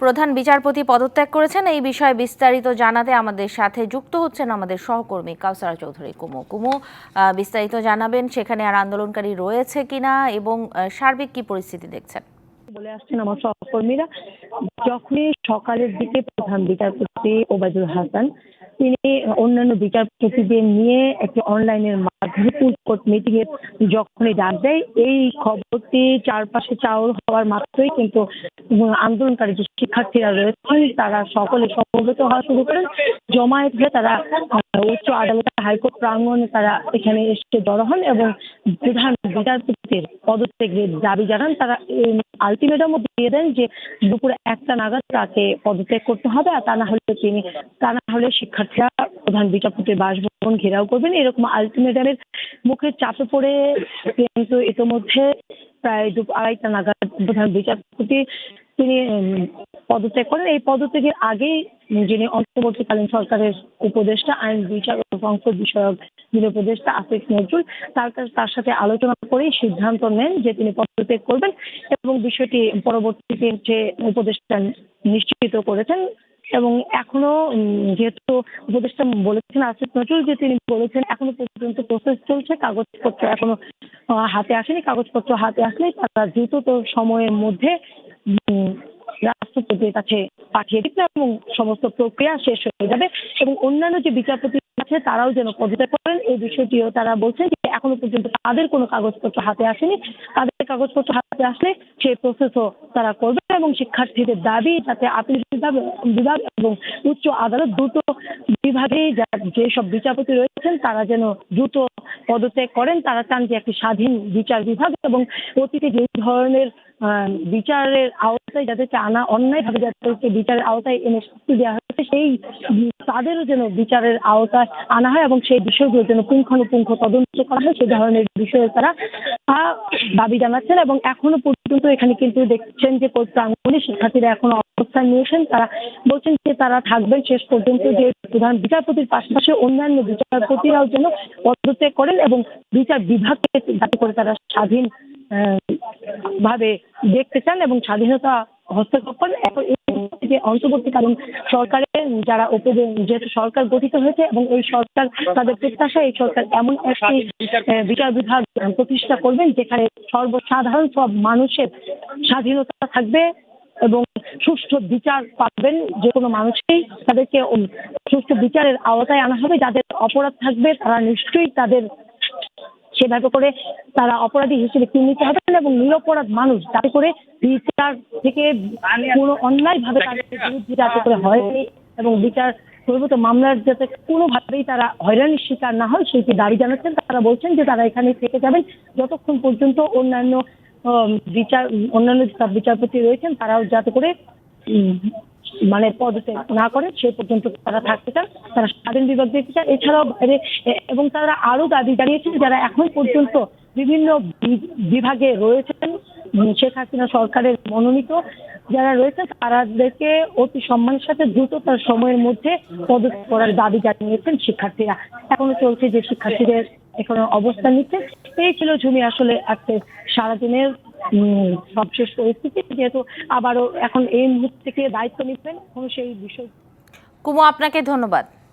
প্রধান বিচারপতি পদত্যাগ করেছেন, এই বিষয়ে বিস্তারিত জানাতে আমাদের সাথে যুক্ত হচ্ছেন আমাদের সহকর্মী কাউসারা চৌধুরী কুমু। বিস্তারিত জানাবেন, সেখানে আর আন্দোলনকারী রয়েছে কিনা এবং সার্বিক কি পরিস্থিতি দেখছেন? বলে আসছেন আমার সহকর্মীরা, যখনই সকালের দিকে প্রধান বিচারপতি ওবায়দুল হাসান তিনি অন্যান্য বিচারপতিদের নিয়ে একটি অনলাইনের মাধ্যমে ফুল কোর্ট মিটিং এর যখনই ডাক দেয়, এই খবরটি চারপাশে চাউর হওয়ার মাত্রই কিন্তু আন্দোলনকারী যে শিক্ষার্থীরা রয়েছেন তারা সকলে সমবেত হওয়া শুরু করেন। জমায়েত হয়ে তারা উচ্চ আদালত হাইকোর্ট প্রাঙ্গণে তারা এখানে এসে জড়ো হন এবং প্রধান বিচারপতির পদত্যাগের দাবি জানান। তারা আলটিমেটামও দিয়ে দেন যে দুপুর 1টা নাগাদ তাকে পদত্যাগ করতে হবে, আর তা না হলে শিক্ষার্থীরা প্রধান বিচারপতির বাসভবন ঘেরাও করবেন। এরকম আলটিমেটামের মুখে চাপে পড়ে কিন্তু ইতিমধ্যে প্রায় দুপুর 2:30টা নাগাদ প্রধান বিচারপতি তিনি পদত্যাগ করেন। এই পদত্যাগের আগেই যিনি অন্তর্বর্তীকালীন সরকারের উপদেষ্টা আইন বিচার ও সংসদ বিষয়ক যিনি উপদেষ্টা আসিফ নজরুল তার সাথে আলোচনা করেই সিদ্ধান্ত নেন যে তিনি পদত্যাগ করবেন এবং বিষয়টি পরবর্তীতে যে উপদেষ্টা নিশ্চিত করেছেন। এবং এখনো যেহেতু উপদেষ্টা বলেছেন আসিফ নজরুল যে তিনি বলেছেন এখনো পর্যন্ত প্রসেস চলছে, কাগজপত্র এখনো হাতে আসেনি, কাগজপত্র হাতে আসলে তারা দ্রুত সময়ের মধ্যে রাষ্ট্রপতির কাছে পাঠিয়ে দিবে এবং সমস্ত প্রক্রিয়া শেষ হয়ে যাবে এবং অন্যান্য যে বিচারপতি আছে তারাও যেন পদত্যাগ করেন এই বিষয়টিও তারা বলছেন যে এখনো পর্যন্ত তাদের কোনো কাগজপত্র হাতে আসেনি। তাদের কাগজপত্র হাতে আসলে সেই প্রসেসও তারা করবে এবং শিক্ষার্থীদের দাবি যাতে আপিল বিভাগ এবং উচ্চ আদালত দুটো বিভাগেই যেসব বিচারপতি রয়েছেন তারা যেন দ্রুত পদত্যাগ করেন। তারা চান যে একটি স্বাধীন বিচার বিভাগ এবং অতীতে যে ধরনের বিচারের আওতায় যাদেরকে আনা অন্যায়ভাবে যাদেরকে বিচারের আওতায় এনে শাস্তি দেওয়া হয়েছে সেই তাদেরও যেন বিচারের আওতায় আনা হয় এবং সেই বিষয়গুলো যেন পুঙ্খানুপুঙ্খ তদন্ত করা হয়, সেই ধরনের বিষয়ে তারা দাবি জানাচ্ছেন। এবং এখনো পর্যন্ত এখানে কিন্তু দেখছেন যে কোর্ট প্রাঙ্গণে শিক্ষার্থীরা এখনো অবস্থান নিয়েছেন। তারা বলছেন যে তারা থাকবেন শেষ পর্যন্ত, যে প্রধান বিচারপতির পাশাপাশি অন্যান্য বিচারপতিরাও যেন পদত্যাগ করেন এবং বিচার বিভাগকে যাতে করে তারা স্বাধীন ভাবে দেখতে চান এবং স্বাধীনতা হস্তক্ষেপ করেন। এখন যে অন্তর্বর্তীকালীন সরকারের যারা যেহেতু সরকার গঠিত হয়েছে এবং এই সরকার তাদের প্রত্যাশা এই সরকার এমন একটি বিচার বিভাগ প্রতিষ্ঠা করবেন যেখানে সর্বসাধারণ সব মানুষের স্বাধীনতা থাকবে এবং সুষ্ঠু বিচার পাবেন। যে কোনো মানুষকেই তাদেরকে সুষ্ঠু বিচারের আওতায় আনা হবে। যাদের অপরাধ থাকবে তারা নিশ্চয়ই তাদের সেভাবে করে তারা অপরাধী হিসেবে চিহ্নিত হবেন এবং নিরপরাধ মানুষ যাতে করে বিচার থেকে কোনো অন্যায়ভাবে তাদের বিরুদ্ধে যাতে করে হয়রানি এবং বিচার পূর্বত মামলার যাতে কোনোভাবেই তারা হয়রানির শিকার না হয় সেটি দাবি জানাচ্ছেন। তারা বলছেন যে তারা এখানে থেকে যাবেন যতক্ষণ পর্যন্ত অন্যান্য বিচারপতি রয়েছেন তারাও যাতে করে মানে পদত্যাগ না করে সে পর্যন্ত তারা থাকতে চান, তারা স্বাধীন বিভাগ দেখতে চান। এছাড়াও এবং তারা আরো দাবি জানিয়েছেন যারা এখন পর্যন্ত বিভিন্ন বিভাগে রয়েছেন শেখ হাসিনা সরকারের মনোনীত যারা রয়েছেন তাদেরকে অতি সম্মানের সাথে দ্রুততার সময়ের মধ্যে পদত্যাগ করার দাবি জানিয়েছেন শিক্ষার্থীরা। এখনো চলছে যে শিক্ষার্থীদের এখনো অবস্থান নিচ্ছে। এই ছিল ঝুমি আসলে আজকে সারাদিনের সবশেষ পরিস্থিতি। যেহেতু আবারও এখন এই মুহূর্ত থেকে দায়িত্ব নিচ্ছেন সেই বিষয়। কুমু, আপনাকে ধন্যবাদ।